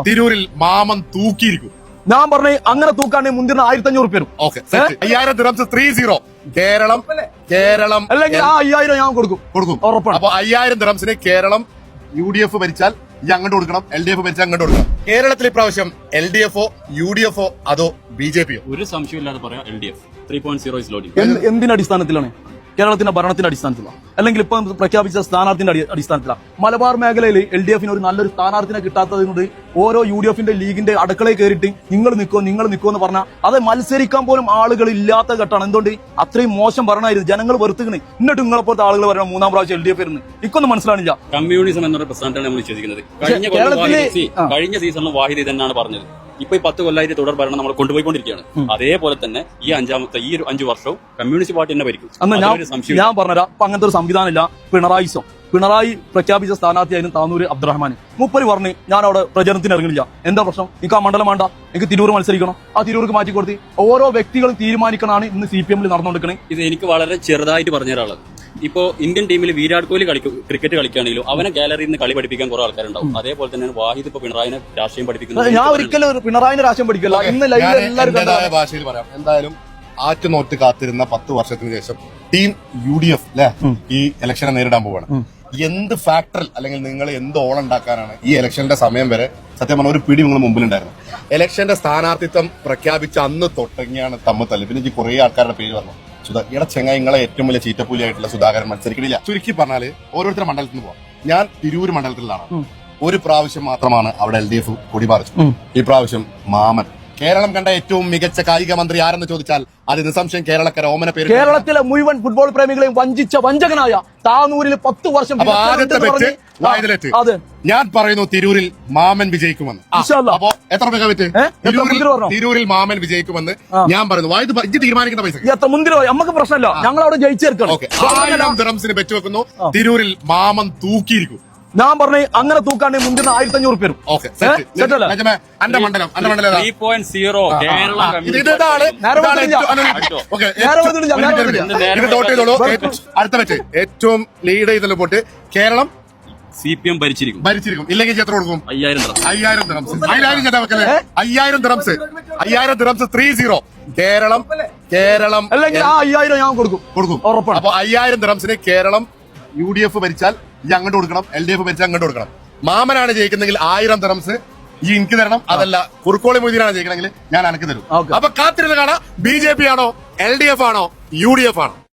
തിരൂരിൽ മാമൻ തൂക്കിയിരിക്കും. ഞാൻ പറഞ്ഞ അങ്ങനെ തൂക്കാണ്ട് മുന്തിരിന് 1500 പേരും. Okay, 5000 dirhams 30. കേരളം അല്ലെങ്കിൽ ആ 5000 ഞാൻ കൊടുക്കും ഉറപ്പാണ്. അപ്പൊ 5000 ദിറംസിന് കേരളം UDF ഭരിച്ചാൽ ഈ അങ്ങോട്ട് കൊടുക്കണം, LDF ഭരിച്ചാൽ അങ്ങോട്ട് കൊടുക്കണം. കേരളത്തിൽ ഇപ്രാവശ്യം LDF UDF അതോ BJP? ഒരു സംശയമില്ലാതെ പറയാം LDF 3.0 ഇസ് ലോഡിംഗ്. എന്തിനടിസ്ഥാനത്തിലാണ്? കേരളത്തിന്റെ ഭരണത്തിന്റെ അടിസ്ഥാനത്തിലാണ്, അല്ലെങ്കിൽ ഇപ്പൊ പ്രഖ്യാപിച്ച സ്ഥാനാർത്ഥിന്റെ അടിസ്ഥാനത്തിലാണ്. മലബാർ മേഖലയിൽ LDF ഒരു നല്ലൊരു സ്ഥാനാർത്ഥിനെ കിട്ടാത്തത് കൊണ്ട് ഓരോ UDF ലീഗിന്റെ അടുക്കളയിൽ കയറിയിട്ട് നിങ്ങൾ നിൽക്കോ എന്ന് പറഞ്ഞാൽ അത് മത്സരിക്കാൻ പോലും ആളുകൾ ഇല്ലാത്ത ഘട്ടമാണ്. എന്തുകൊണ്ട്? അത്രയും മോശം ഭരണമായിരുന്നു, ജനങ്ങൾ വെറുത്തുകണ്. എന്നിട്ട് നിങ്ങളെപ്പോലത്തെ ആളുകൾ പറയണം 3ാം പ്രാവശ്യം LDF വരുന്നു. ഇക്കൊന്നും മനസ്സിലാണില്ല. കമ്മ്യൂണിസം എന്നൊരു പ്രസ്ഥാനത്താണ് നമ്മൾ വിശ്വസിക്കുന്നത്. കഴിഞ്ഞ സീസണിൽ വാഹിദ് തന്നെയാണ് പറഞ്ഞത്. ഇപ്പൊ ഈ 10 കൊല്ലമായിട്ട് തുടർ ഭരണം നമ്മൾ കൊണ്ടുപോയിക്കൊണ്ടിരിക്കുകയാണ്. അതേപോലെ തന്നെ ഈ 5 വർഷവും കമ്മ്യൂണിസ്റ്റ് പാർട്ടി തന്നെ ഭരിക്കും. ഞാൻ പറഞ്ഞുതരാം, അപ്പൊ അങ്ങനത്തെ ഒരു സംവിധാനം ഇല്ല. പിണറായി പ്രഖ്യാപിച്ച സ്ഥാനാർത്ഥിയായിരുന്നു താനൂര് അബ്ദുറഹ്മാൻ. മൂപ്പര് പറഞ്ഞ് ഞാൻ അവിടെ പ്രചരണത്തിന് ഇറങ്ങുന്നില്ല. എന്താ പ്രശ്നം? എനിക്ക് ആ മണ്ഡലം വേണ്ട, എനിക്ക് തിരൂർ മത്സരിക്കണം. ആ തിരൂർക്ക് മാറ്റി കൊടുത്ത് ഓരോ വ്യക്തികളും തീരുമാനിക്കണമാണ് ഇന്ന് CPM നടന്നുകൊണ്ടിരിക്കുന്നത്. ഇത് എനിക്ക് വളരെ ചെറുതായിട്ട് പറഞ്ഞ ഒരാളാണ്. ഇപ്പോ ഇന്ത്യൻ ടീമിൽ വിരാട് കോഹ്ലി ക്രിക്കറ്റ് കളിക്കുകയാണെങ്കിലും അവനെ ഗാലറിയിൽ നിന്ന് കളി പഠിപ്പിക്കാൻ കുറെ ആൾക്കാരുണ്ടാവും. അതേപോലെ തന്നെ വാഹിദ് ഇപ്പൊ പിണറായിനെ രാഷ്ട്രീയം പഠിപ്പിക്കുന്നത്. ഞാൻ ഒരിക്കലും പിണറായിനെ രാഷ്ട്രീയം പഠിക്കില്ല. ഇന്ന് ഭാഷയിൽ പറയാം. എന്തായാലും ആറ്റുനോറ്റ് കാത്തിരുന്ന 10 വർഷത്തിന് ശേഷം ടീം UDF ഈ ഇലക്ഷനെ നേരിടാൻ പോവാണ്. എന്ത് ഫാക്ടറിൽ അല്ലെങ്കിൽ നിങ്ങൾ എന്ത് ഓളുണ്ടാക്കാനാണ് ഈ ഇലക്ഷന്റെ സമയം വരെ സത്യം പറഞ്ഞ ഒരു പിടി നിങ്ങൾ മുമ്പിലുണ്ടായിരുന്നു? ഇലക്ഷന്റെ സ്ഥാനാർത്ഥിത്വം പ്രഖ്യാപിച്ച അന്ന് തൊട്ടങ്ങിയാണ് തമ്മിൽ. പിന്നെ ഈ കുറെ ആൾക്കാരുടെ പേര് പറഞ്ഞു. ഇവിടെ ചെങ്ങായിങ്ങളെ ഏറ്റവും വലിയ ചീറ്റപ്പൂലിയായിട്ടുള്ള സുധാകരൻ മത്സരിക്കണില്ല. ചുരുക്കി പറഞ്ഞാല് ഓരോരുത്തരുടെ മണ്ഡലത്തിൽ നിന്ന് പോവാം. ഞാൻ തിരൂര് മണ്ഡലത്തിലാണ്. ഒരു പ്രാവശ്യം മാത്രമാണ് അവിടെ LDF കൊടി പാറിച്ചു. ഈ പ്രാവശ്യം മാമൻ. കേരളം കണ്ട ഏറ്റവും മികച്ച കായിക മന്ത്രി ആരെന്ന് ചോദിച്ചാൽ അത് നിസ്സംശയം കേരളക്കര ഓമന പേര്. കേരളത്തിലെ മുഴുവൻ ഫുട്ബോൾ പ്രേമികളെയും വഞ്ചിച്ച വഞ്ചകനായ താനൂരിൽ 10 വർഷം. ഞാൻ പറയുന്നു തിരൂരിൽ മാമൻ വിജയിക്കുമെന്ന്. അപ്പോ എത്ര പേര് വെച്ച് തിരൂരിൽ മാമൻ വിജയിക്കുമെന്ന് ഞാൻ പറയുന്നു. വായത് തീരുമാനിക്കുന്ന പൈസ എത്ര മുന്തിരി നമുക്ക് പ്രശ്നമല്ല, ഞങ്ങൾ അവിടെ ജയിച്ചേർക്കണം. 1000 ദിറംസിന് വെച്ച് വെക്കുന്നു. തിരൂരിൽ മാമൻ തൂക്കിയിരിക്കും. ഞാൻ പറഞ്ഞ അങ്ങനെ തൂക്കാണ്ട് മുന്തിരിന് 1500 പേരും. എന്റെ മണ്ഡലം 3.0 അടുത്ത വെച്ച് ഏറ്റവും ലീഡ് ചെയ്തല്ലോ പോട്ട് കേരളം CPM ഭരിച്ചിരിക്കും. ഇല്ലെങ്കിൽ എത്ര കൊടുക്കും? 5000 ദിറംസ്. 5000 ദിറംസ് 30. കേരളം അല്ലെങ്കിൽ ആ 5000 ഞാൻ കൊടുക്കും ഉറപ്പാണ്. അപ്പൊ 5000 ദിറംസിന് കേരളം UDF ഭരിച്ചാൽ ഈ അങ്ങോട്ട് കൊടുക്കണം, LDF ഭരിച്ചാൽ അങ്ങോട്ട് കൊടുക്കണം. മാമനാണ് ജയിക്കുന്നെങ്കിൽ 1000 ദിറംസ് ഈ എനിക്ക് തരണം. അതല്ല കുറുക്കോളി മൊയ്തീനാണ് ജയിക്കണമെങ്കിൽ ഞാൻ അനക്ക് തരും. അപ്പൊ കാത്തിരുന്ന് കാണാം BJP ആണോ LDF ആണോ UDF ആണോ?